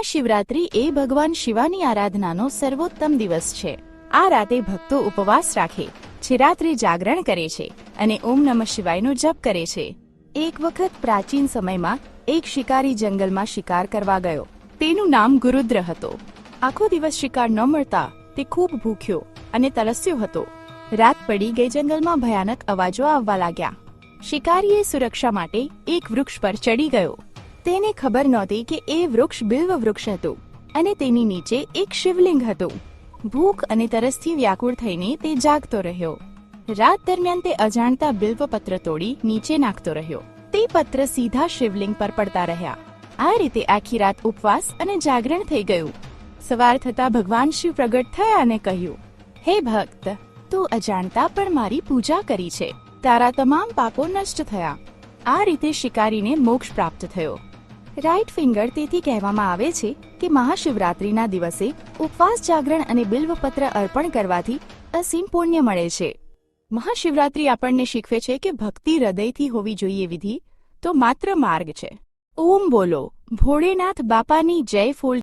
મહાશિવરાત્રિ એ ભગવાન શિવાની આરાધનાનો સર્વોત્તમ દિવસ છે। આ રાતે ભક્તો ઉપવાસ રાખે છે, રાત્રે જાગરણ કરે છે અને ઓમ નમઃ શિવાયનો જપ કરે છે। એક વખત પ્રાચીન સમયમાં એક શિકારી જંગલમાં શિકાર કરવા ગયો। તેનું નામ ગુરુદ્ર હતો। આખો દિવસ શિકાર ન મળતા તે ખૂબ ભૂખ્યો અને તરસ્યો હતો। રાત પડી ગઈ, જંગલમાં ભયાનક અવાજો આવવા લાગ્યા। શિકારીએ સુરક્ષા માટે એક વૃક્ષ પર ચડી ગયો। તેને ખબર નહોતી કે એ વૃક્ષ બિલ્વ વૃક્ષ હતું અને તેની નીચે એક શિવલિંગ હતું। ભૂખ અને તરસથી વ્યાકુળ થઈને તે જાગતો રહ્યો। રાત દરમિયાન તે અજાણતા બિલ્વપત્ર તોડી નીચે નાખતો રહ્યો। તે પત્ર સીધા શિવલિંગ પર પડતા રહ્યા। આ રીતે આખી રાત ઉપવાસ અને જાગરણ થઈ ગયું। સવાર થતા ભગવાન શિવ પ્રગટ થયા અને કહ્યું, હે ભક્ત, તું અજાણતા પણ મારી પૂજા કરી છે। તારા તમામ પાપો નષ્ટ થયા। આ રીતે શિકારીને મોક્ષ પ્રાપ્ત થયો। રાઇટ ફિંગર તેથી કહેવામાં આવે છે કે મહાશિવરાત્રિના દિવસે ઉપવાસ, જાગરણ અને બિલ્વપત્ર અર્પણ કરવાથી અસીમ પુણ્ય મળે છે। મહાશિવરાત્રિ આપણને શીખવે છે કે ભક્તિ હૃદયથી હોવી જોઈએ, વિધિ તો માત્ર માર્ગ છે। ઓમ બોલો ભોળેનાથ બાપાની જય। ફૂલ